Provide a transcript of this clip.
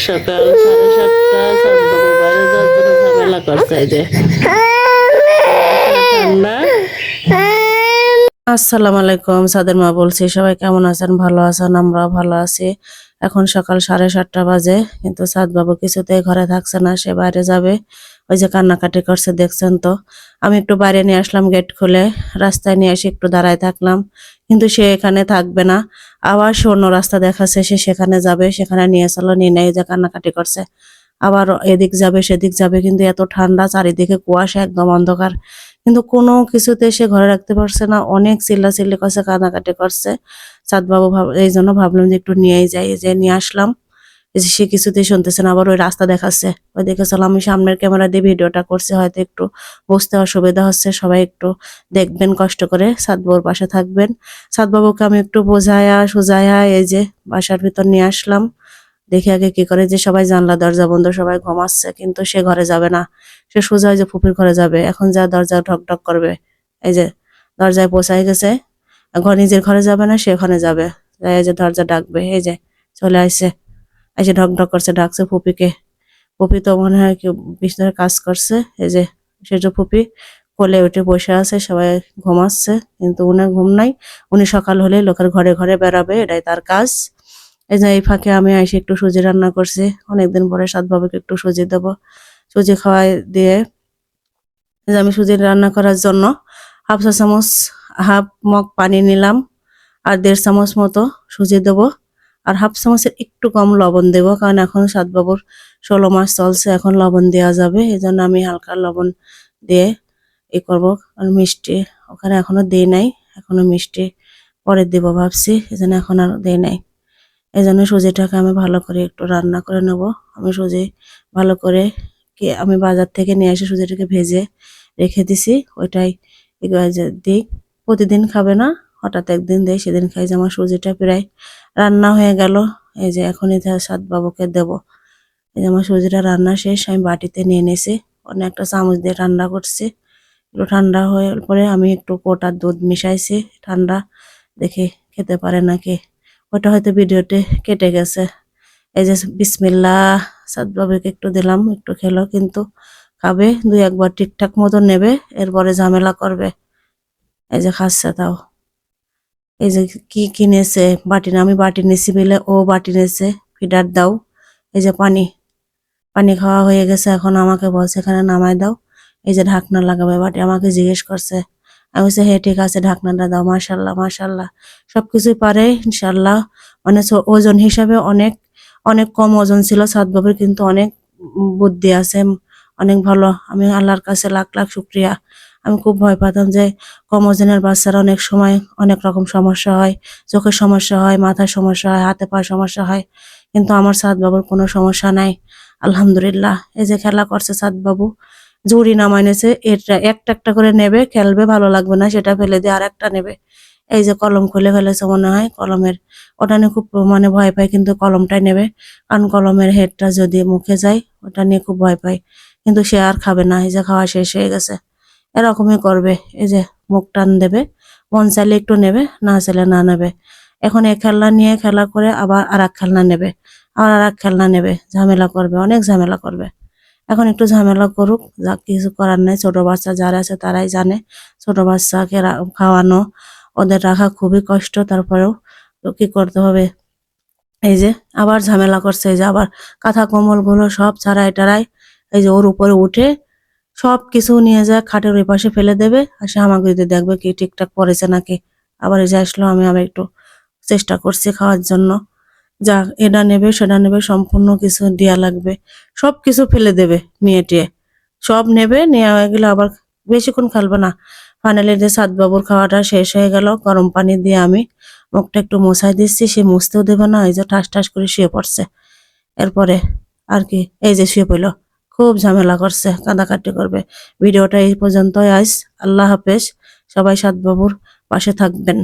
সকাল 7:30 সাতবাবু বাইরে যাওয়ার জন্য ঝামেলা করছে এই যে ঠান্ডা। আসসালামু আলাইকুম, সাদের মা বলছি। সবাই কেমন আছেন? ভালো আছেন? আমরাও ভালো আছি। এখন সকাল 7:30 বাজে, কিন্তু সাদবাবু কিছুতেই ঘরে থাকছে না, সে বাইরে যাবে। ওই যে কান্নাকাটি করছে, দেখছেন তো। আমি একটু বাইরে নিয়ে আসলাম, গেট খুলে রাস্তায় নিয়ে এসে একটু দাঁড়ায় থাকলাম, কিন্তু সে এখানে থাকবে না। আবার সে অন্য রাস্তা দেখাচ্ছে, সে সেখানে যাবে। সেখানে নিয়ে চলো, নিয়ে নেই, যে কান্নাকাটি করছে। আবার এদিক যাবে সেদিক যাবে, কিন্তু এত ঠান্ডা, চারিদিকে কুয়াশা, একদম অন্ধকার, কিন্তু কোনো কিছুতে সে ঘরে রাখতে পারছে না। অনেক চিল্লাচিল্লি করছে, কান্নাকাটি করছে। চাঁদবাবু এই জন্য ভাবলাম যে একটু নিয়েই যাই, যে নিয়ে আসলাম। এই যে সে কিছুতেই শুনতেছে না, আবার ওই রাস্তা দেখাচ্ছে। ওই দেখে চলো, আমি সামনের ক্যামেরা দিয়ে ভিডিওটা করছি, হয়তো একটু বুঝতে অসুবিধা হচ্ছে। সবাই একটু দেখবেন, কষ্ট করে চাঁদবাবুর পাশে থাকবেন। চাঁদবাবুকে আমি একটু বোঝায়া সুজায়া এই যে বাসার ভিতর নিয়ে আসলাম। দেখি আগে কি করে, যে সবাই জানলা দরজা বন্ধ, সবাই ঘুমাচ্ছে, কিন্তু সে ঘরে যাবে না। সে সোজা ওই যে ফুপির ঘরে যাবে। এখন যা দরজা ঠক ঠক করবে, এই যে দরজায় পৌঁছায় গেছে। নিজের ঘরে যাবে না, সে ওখানে যাবে। যাই এই যে দরজা ডাকবে, এই যে চলে আসছে। এসে ঢক ঢক করছে, ডাকছে ফুপিকে। ফুপি তো মনে হয় কি বিছানায় কাজ করছে। এই যে সেটা ফুপি কোলে উঠে বসে আছে, সবাই ঘুমাচ্ছে, কিন্তু উনি ঘুম নাই। উনি সকাল হলে লোকের ঘরে ঘরে বেড়াবে, এটাই তার কাজ। এই যে এই ফাঁকে আমি এসে একটু সুজি রান্না করছি। অনেকদিন পরে সাদবাবুকে একটু সুজি দেবো। সুজি খাওয়াই দিয়ে এই যে আমি সুজি রান্না করার জন্য হাফ চা চামচ, হাফ মগ পানি নিলাম, আর 1.5 চামচ মতো সুজি দেবো। আর হাফ চামচের একটু কম লবণ দেবো, কারণ এখন সাদবাবুর 16 মাস চলছে, এখন লবণ দেওয়া যাবে। এই জন্য আমি হালকা লবণ দিয়ে করবো। আর মিষ্টি ওখানে এখনো দিই নাই, এখনো মিষ্টি পরে দেবো ভাবছি, এই জন্য এখন আর দিই নাই। এই জন্য সুজিটাকে আমি ভালো করে একটু রান্না করে নেব। আমি সুজি ভালো করে আমি বাজার থেকে নিয়ে এসে সুজিটাকে ভেজে রেখে দিছি, ওইটাই দিই। প্রতিদিন খাবে না, হঠাৎ একদিন দেয়, সেদিন খাই। যে আমার সুজিটা প্রায় রান্না হয়ে গেল। এই যে এখনই সাদবাবুকে দেব। এই যে আমার সুজিটা রান্না শেষ, আমি বাটিতে নিয়ে নিয়েছি। অনেক একটা চামচ দিয়ে ঠান্ডা করছি। একটু ঠান্ডা হয়ে পরে আমি একটু কোটার দুধ মিশাইছি, ঠান্ডা দেখে খেতে পারে নাকি। ওটা হয়তো ভিডিওতে কেটে গেছে। এই যে বিসমিল্লাহ, সাদবাবুকে একটু দিলাম, একটু খেলো, কিন্তু খাবে 2-1 বার ঠিকঠাক মতো নেবে, এরপরে ঝামেলা করবে। এই যে খাচ্ছে তাও। এই যে কি কিনেছে, বাটি না, আমি বাটি নিছি বলে ও বাটি নিয়েছে। ফিডার দাও। এই যে পানি, পানি খাওয়া হয়ে গেছে, এখন আমাকে বলছে এখানে নামাই দাও। এই যে ঢাকনা লাগাবে বাটি, আমাকে জিজ্ঞেস করছে। আমি বলছি হ্যাঁ ঠিক আছে, ঢাকনাটা দাও। মাশাল্লাহ মাশাল্লাহ, সবকিছুই পারে ইনশাল্লাহ। মানে ওজন হিসাবে অনেক অনেক কম ওজন ছিল সাদবাবুর, কিন্তু অনেক বুদ্ধি আছে, অনেক ভালো। আমি আল্লাহর কাছে লাখ লাখ শুক্রিয়া। আমি খুব ভয় পেতাম যে কম ওজনের বাচ্চারা অনেক সময় অনেক রকম সমস্যা হয়, চোখের সমস্যা হয়, মাথার সমস্যা হয়, হাতে পায়ে সমস্যা হয়, কিন্তু আমার সাদবাবুর কোনো সমস্যা নাই, আলহামদুলিল্লাহ। এই যে খেলা করছে সাদবাবু, ঝুড়ি নামাই নিয়েছে। এটা একটা একটা করে নেবে, খেলবে, ভালো লাগবে না সেটা ফেলে দিয়ে আর একটা নেবে। এই যে কলম খুলে ফেলেছে মনে হয়, কলমের ওটা নিয়ে খুব মানে ভয় পায়, কিন্তু কলমটাই নেবে, কারণ কলমের হেডটা যদি মুখে যায়, ওটা নিয়ে খুব ভয় পায়। কিন্তু সে আর খাবে না, এই যে খাওয়া শেষ হয়ে গেছে। এরকমই করবে, এই যে মুখ টান দেবে, মন চাইলে একটু নেবে, না চাইলে না নেবে। এখন এক খেলনা নিয়ে খেলা করে আবার আর এক খেলনা নেবে, আবার আর এক খেলনা নেবে, ঝামেলা করবে, অনেক ঝামেলা করবে। এখন একটু ঝামেলা করুক, যা কিছু করার নেই। ছোট বাচ্চা যারা আছে তারাই জানে, ছোট বাচ্চাকে খাওয়ানো, ওদের রাখা খুবই কষ্ট। তারপরেও তো কি করতে হবে। এই যে আবার ঝামেলা করছে, এই যে আবার কাঁথা কম্বল গুলো সব ছাড়াই টাড়াই এই যে ওর উপরে উঠে সব কিছু নিয়ে যায় খাটের ওই পাশে ফেলে দেবে, আর সে আমাকে যদি দেখবে কি ঠিকঠাক পড়েছে নাকি। আবার এই যে আসলো, আমি আবার একটু চেষ্টা করছি খাওয়ার জন্য। যা এটা নেবে সেটা নেবে, সম্পূর্ণ কিছু দেয়া লাগবে, সব কিছু ফেলে দেবে, নিয়ে টিয়ে সব নেবে। নেওয়া হয়ে গেলে আবার বেশিক্ষণ খেলবে না। ফাইনালি যে সাদবাবুর খাওয়াটা শেষ হয়ে গেল, গরম পানি দিয়ে আমি মুখটা একটু মোছাই দিচ্ছি, সে মুছতেও দেবে না, এই যে ঠাস ঠাস করে শুয়ে পড়ছে। এরপরে আর কি, এই যে শুয়ে পড়লো, খুব ঝামেলা করছে, কাঁদাকাটি করবে। ভিডিওটা এই পর্যন্তই আজ। আল্লাহ হাফেজ। সবাই সাদবাবুর পাশে থাকবেন।